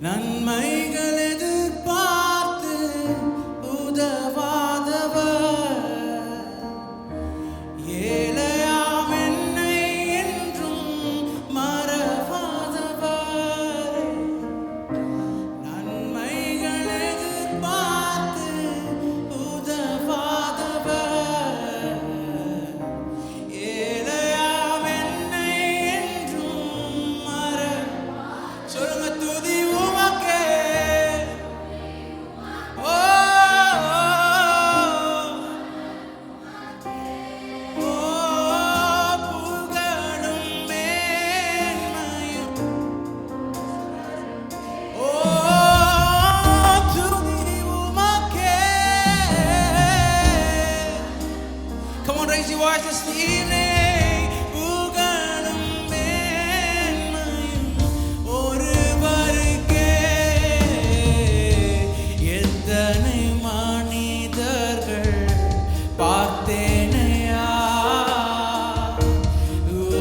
நன்மைகள் எதிர்பார்த்து உதவாதவர், ஏழையாம் என்னை என்றும் மறவாதவர். நன்மைகள் எதிர்பார்த்து உதவாதவர், ஏழையாம் என்னை என்றும் சொல்லுங்க துதி உமக்கே. புகழும் மேன்மையும் துதி உமக்கே. Come on, raise your voice this evening. புகழும் மேன்மையும் ஒருவருக்கே. எத்தனை மனிதர்கள் பார்த்தேனையா,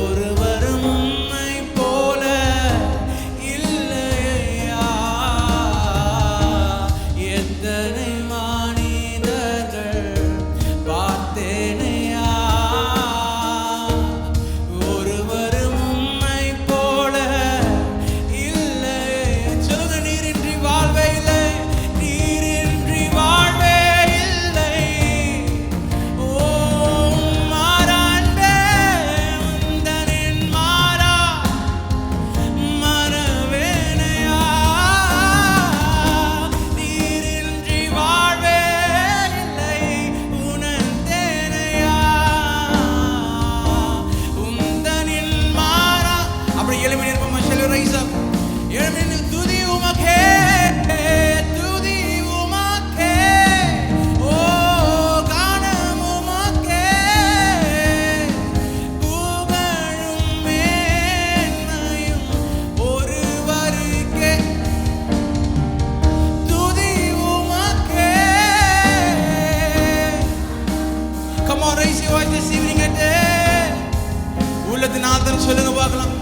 ஒருவரும் உம்மை போல இல்லையா. எத்தனை மனிதர்கள் பார்த்தேனையா, ஒருவரும் உம்மை போல இல்லையா. சொல்லுங்க, நீரின்றி வாழ்வே இல்லை, நீரின்றி வாழ்வே இல்லை. ஓ மாறா அன்பே, உந்தனின் மாறா மறவேனையா. நீரின்றி வாழ்வே இல்லை, உணர்ந்தேனையா. உந்தனின் மாறா. அப்படி எழுப்பி நிற்போமா? shall we rise up? எழுப்பி நின்று துதி உமக்கே, துதி உமக்கே. ஓ காணம் உமக்கே, புகழும் மேன்மையும் ஒருவருக்கே. துதி உமக்கே. Come on, raise your voice this evening at உள்ளத்தின் ஆதரவு சொல்லுங்க பார்க்கலாம்.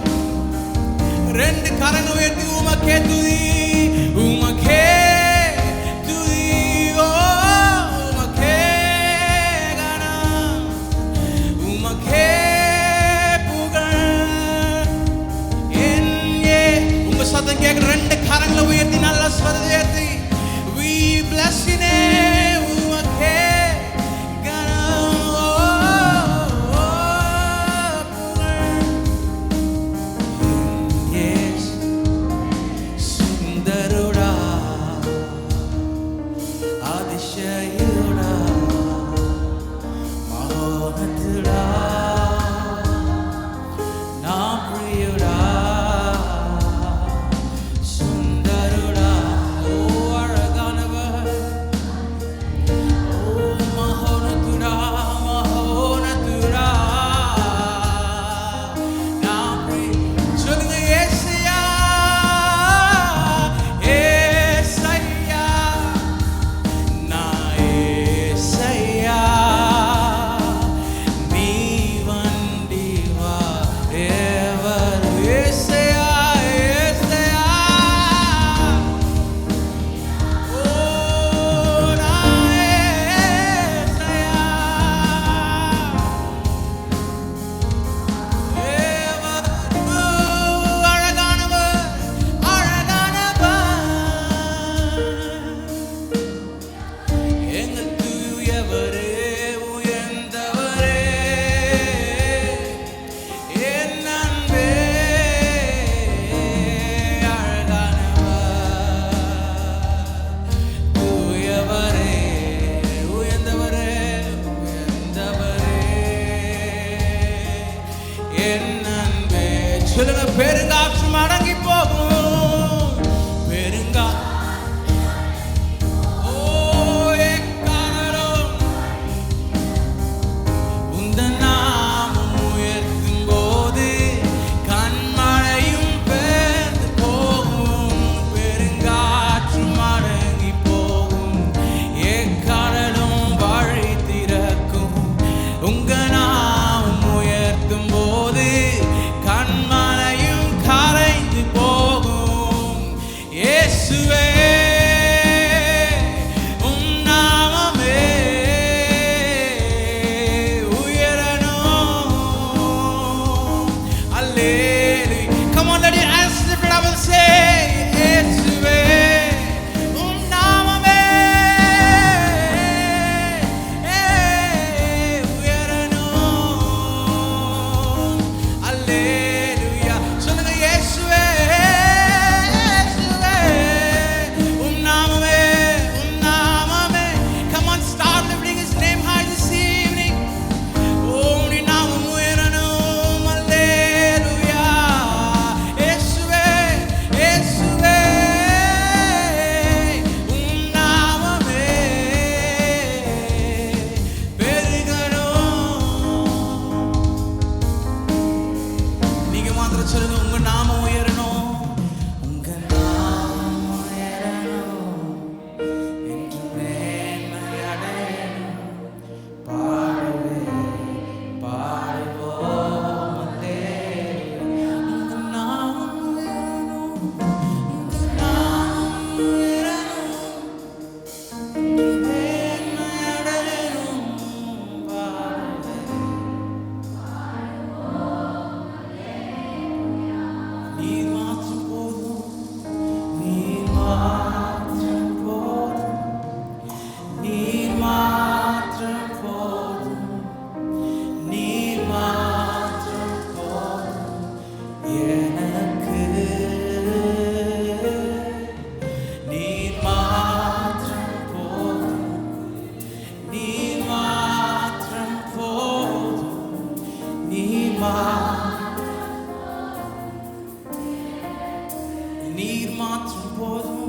ரெண்டு கரங்க உயர்த்தி உமக்கே துதி, உமக்கே துதி. ஓ உமக்கே கனம், உமக்கே புகழ். உங்க சத்தம் கேட்கிற ரெண்டு கரங்களை உயர்த்தி நல்ல ஸ்வரத்தை உயர்த்தி we bless your name. உமக்கே கனம், ஓ புகழ். Yes, சுந்தருடா, அதிசயுடா, மகோன்னத்துடா, நான் பிரியுடா, சுந்தருடா. ஓ அழகானவர், இயேசுவே உம் நாமமே உயரணும். Hallelujah. Come on, let your hands lift it up and say, இயேசுவே உம் நாமமே உயரணும். Hallelujah. சொல்லுங்க, இயேசுவே இயேசுவே உம் நாமமே உம் நாமமே. Come on, start lifting his name high this evening. உம்முடைய நாமம் உயரணும். Hallelujah. இயேசுவே இயேசுவே உம் நாமமே பெருகணும். நீங்க மாத்திரம் சொல்லுங்க, உங்க நாமம் உயரணும். உங்க நாமம் உயரணும். என்று மேன்மை அடையணும். பாடுவே பாடுவோம் அல்லேலூயா. உங்க நாமம் உயரணும். உங்க நாமம் உயரணும். என்று மேன்மை அடையணும். பாடுவே நீர் மாத்திரம் போதும். நீர் மாத்திரம் போதும். நீர் மாத்திரம் போதும். நீர் மாத்திரம் போதும் எனக்கு. நீர் மாத்திரம் போதும். நீர் மாத்திரம் போதும். நீர் நீர் மாத்திரம் போதும்.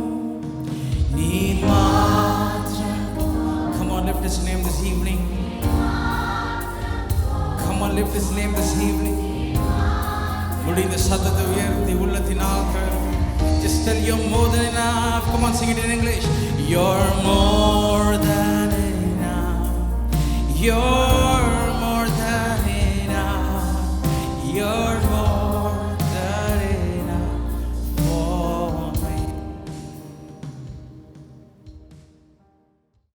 நீர் மாத்திரம். Come on, lift his name this evening. Come on, lift his name this evening. முடிந்த சத்தத்தை உயர்த்தி உள்ளத்தினால் just tell you're more than enough. Come on, sing it in English. You're more than enough. You're more than enough. You're